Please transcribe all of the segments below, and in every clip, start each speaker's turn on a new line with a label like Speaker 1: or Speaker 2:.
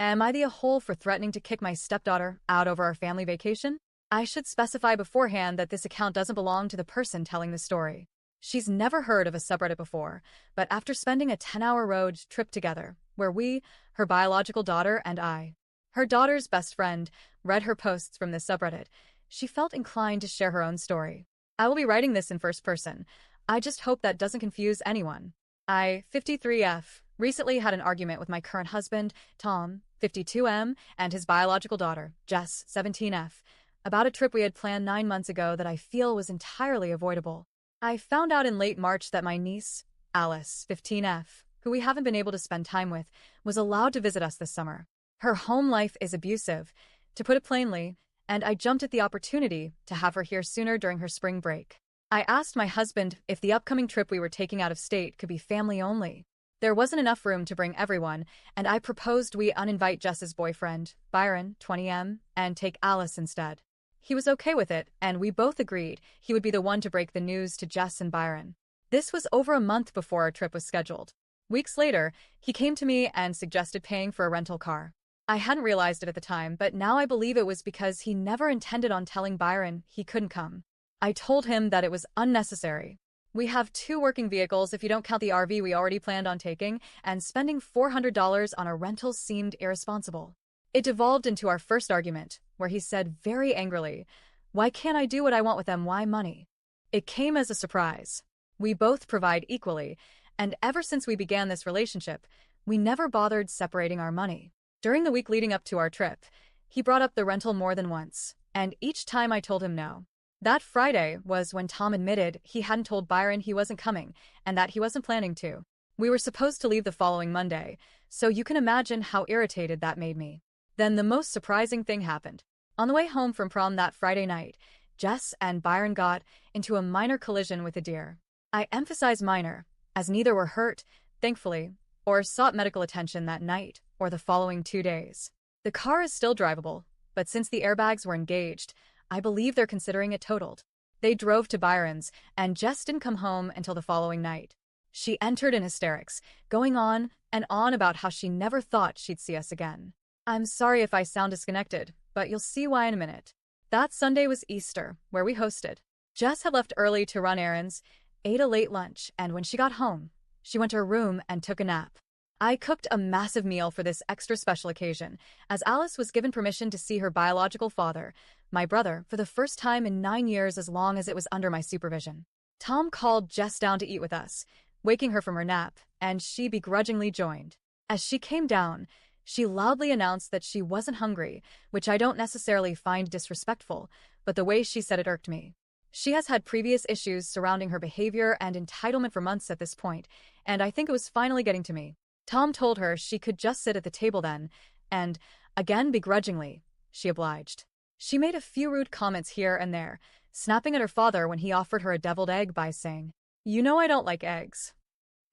Speaker 1: Am I the a-hole for threatening to kick my stepdaughter out over our family vacation? I should specify beforehand that this account doesn't belong to the person telling the story. She's never heard of a subreddit before, but after spending a 10-hour road trip together, where we, her biological daughter and I, her daughter's best friend, read her posts from this subreddit, she felt inclined to share her own story. I will be writing this in first person. I just hope that doesn't confuse anyone. I, 53F, recently had an argument with my current husband, Tom, 52M, and his biological daughter, Jess, 17F, about a trip we had planned 9 months ago that I feel was entirely avoidable. I found out in late March that my niece, Alice, 15F, who we haven't been able to spend time with, was allowed to visit us this summer. Her home life is abusive, to put it plainly, and I jumped at the opportunity to have her here sooner during her spring break. I asked my husband if the upcoming trip we were taking out of state could be family only. There wasn't enough room to bring everyone, and I proposed we uninvite Jess's boyfriend, Byron, 20M, and take Alice instead. He was okay with it, and we both agreed he would be the one to break the news to Jess and Byron. This was over a month before our trip was scheduled. Weeks later, he came to me and suggested paying for a rental car. I hadn't realized it at the time, but now I believe it was because he never intended on telling Byron he couldn't come. I told him that it was unnecessary. We have 2 working vehicles if you don't count the RV we already planned on taking, and spending $400 on a rental seemed irresponsible. It devolved into our first argument, where he said very angrily, "Why can't I do what I want with them? Why money?" It came as a surprise. We both provide equally, and ever since we began this relationship, we never bothered separating our money. During the week leading up to our trip, he brought up the rental more than once, and each time I told him no. That Friday was when Tom admitted he hadn't told Byron he wasn't coming and that he wasn't planning to. We were supposed to leave the following Monday, so you can imagine how irritated that made me. Then the most surprising thing happened. On the way home from prom that Friday night, Jess and Byron got into a minor collision with a deer. I emphasize minor, as neither were hurt, thankfully, or sought medical attention that night or the following 2 days. The car is still drivable, but since the airbags were engaged, I believe they're considering it totaled. They drove to Byron's, and Jess didn't come home until the following night. She entered in hysterics, going on and on about how she never thought she'd see us again. I'm sorry if I sound disconnected, but you'll see why in a minute. That Sunday was Easter, where we hosted. Jess had left early to run errands, ate a late lunch, and when she got home, she went to her room and took a nap. I cooked a massive meal for this extra special occasion, as Alice was given permission to see her biological father, my brother, for the first time in 9 years as long as it was under my supervision. Tom called Jess down to eat with us, waking her from her nap, and she begrudgingly joined. As she came down, she loudly announced that she wasn't hungry, which I don't necessarily find disrespectful, but the way she said it irked me. She has had previous issues surrounding her behavior and entitlement for months at this point, and I think it was finally getting to me. Tom told her she could just sit at the table then, and, again begrudgingly, she obliged. She made a few rude comments here and there, snapping at her father when he offered her a deviled egg by saying, "You know I don't like eggs."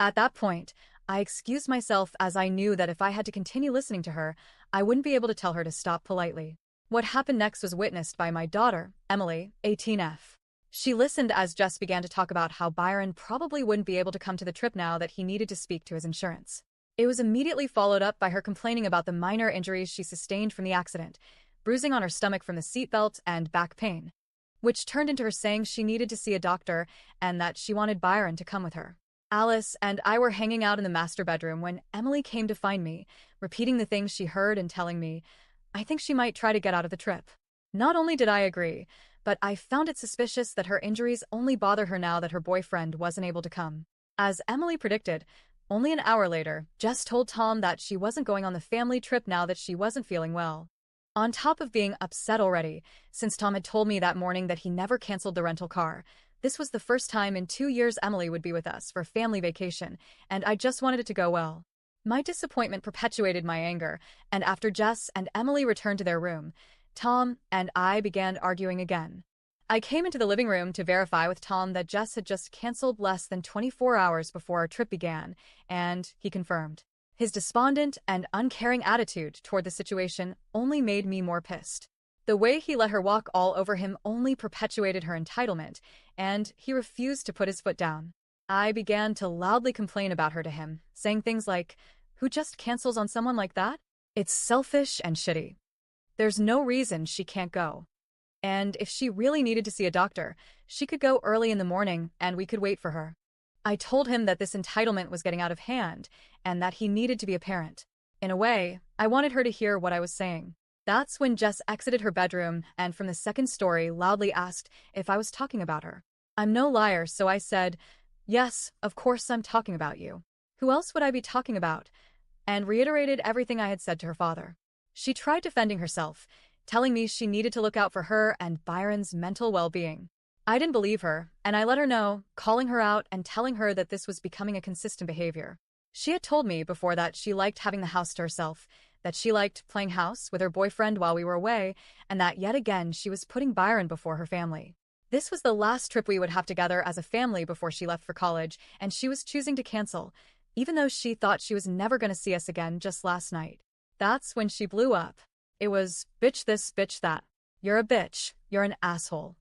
Speaker 1: At that point, I excused myself as I knew that if I had to continue listening to her, I wouldn't be able to tell her to stop politely. What happened next was witnessed by my daughter, Emily, 18F. She listened as Jess began to talk about how Byron probably wouldn't be able to come to the trip now that he needed to speak to his insurance. It was immediately followed up by her complaining about the minor injuries she sustained from the accident, bruising on her stomach from the seatbelt and back pain, which turned into her saying she needed to see a doctor and that she wanted Byron to come with her. Alice and I were hanging out in the master bedroom when Emily came to find me, repeating the things she heard and telling me, I think she might try to get out of the trip. Not only did I agree, but I found it suspicious that her injuries only bothered her now that her boyfriend wasn't able to come. As Emily predicted, only an hour later, Jess told Tom that she wasn't going on the family trip now that she wasn't feeling well. On top of being upset already, since Tom had told me that morning that he never canceled the rental car, this was the first time in 2 years Emily would be with us for family vacation, and I just wanted it to go well. My disappointment perpetuated my anger, and after Jess and Emily returned to their room, Tom and I began arguing again. I came into the living room to verify with Tom that Jess had just canceled less than 24 hours before our trip began, and he confirmed. His despondent and uncaring attitude toward the situation only made me more pissed. The way he let her walk all over him only perpetuated her entitlement, and he refused to put his foot down. I began to loudly complain about her to him, saying things like, "Who just cancels on someone like that?" It's selfish and shitty. There's no reason she can't go. And if she really needed to see a doctor, she could go early in the morning and we could wait for her. I told him that this entitlement was getting out of hand and that he needed to be a parent. In a way, I wanted her to hear what I was saying. That's when Jess exited her bedroom and from the second story loudly asked if I was talking about her. I'm no liar, so I said, "Yes, of course I'm talking about you. Who else would I be talking about?" And reiterated everything I had said to her father. She tried defending herself, telling me she needed to look out for her and Byron's mental well-being. I didn't believe her, and I let her know, calling her out and telling her that this was becoming a consistent behavior. She had told me before that she liked having the house to herself, that she liked playing house with her boyfriend while we were away, and that yet again she was putting Byron before her family. This was the last trip we would have together as a family before she left for college, and she was choosing to cancel, even though she thought she was never going to see us again just last night. That's when she blew up. It was, bitch this, bitch that. You're a bitch. You're an asshole.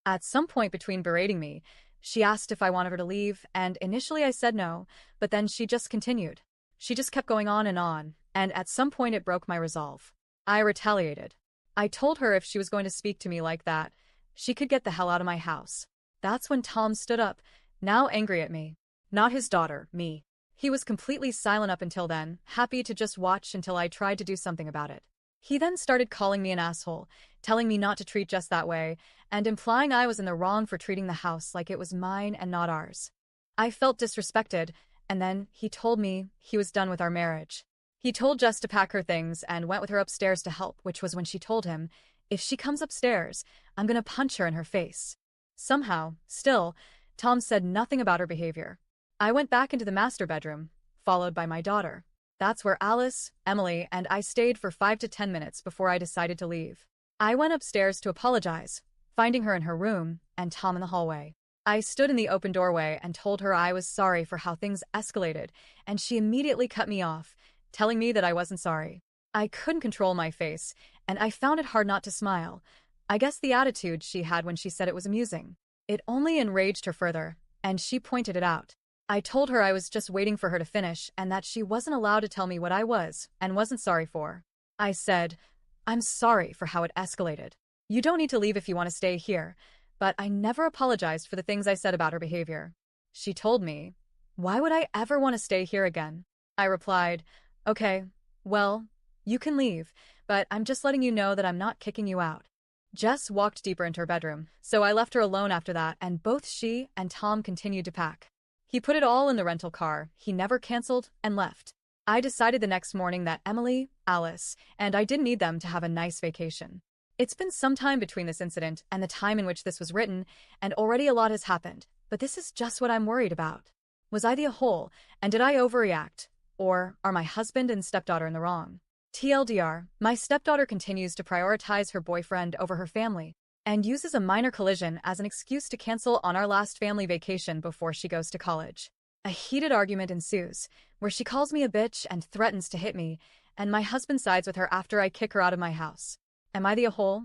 Speaker 1: At some point between berating me, she asked if I wanted her to leave, and initially I said no, but then she just continued. She just kept going on, and at some point it broke my resolve. I retaliated. I told her if she was going to speak to me like that, she could get the hell out of my house. That's when Tom stood up, now angry at me. Not his daughter, me. He was completely silent up until then, happy to just watch until I tried to do something about it. He then started calling me an asshole, telling me not to treat Jess that way, and implying I was in the wrong for treating the house like it was mine and not ours. I felt disrespected, and then he told me he was done with our marriage. He told Jess to pack her things and went with her upstairs to help, which was when she told him, if she comes upstairs, I'm gonna punch her in her face. Somehow, still, Tom said nothing about her behavior. I went back into the master bedroom, followed by my daughter. That's where Alice, Emily, and I stayed for 5 to 10 minutes before I decided to leave. I went upstairs to apologize, finding her in her room and Tom in the hallway. I stood in the open doorway and told her I was sorry for how things escalated, and she immediately cut me off, telling me that I wasn't sorry. I couldn't control my face, and I found it hard not to smile. I guess the attitude she had when she said it was amusing. It only enraged her further, and she pointed it out. I told her I was just waiting for her to finish and that she wasn't allowed to tell me what I was and wasn't sorry for. I said, I'm sorry for how it escalated. You don't need to leave if you want to stay here, but I never apologized for the things I said about her behavior. She told me, why would I ever want to stay here again? I replied, okay, well, you can leave, but I'm just letting you know that I'm not kicking you out. Jess walked deeper into her bedroom, so I left her alone after that, and both she and Tom continued to pack. He put it all in the rental car, he never canceled, and left. I decided the next morning that Emily, Alice, and I didn't need them to have a nice vacation. It's been some time between this incident and the time in which this was written, and already a lot has happened, but this is just what I'm worried about. Was I the a-hole, and did I overreact? Or are my husband and stepdaughter in the wrong? TLDR, my stepdaughter continues to prioritize her boyfriend over her family, and uses a minor collision as an excuse to cancel on our last family vacation before she goes to college. A heated argument ensues, where she calls me a bitch and threatens to hit me, and my husband sides with her after I kick her out of my house. Am I the a-hole?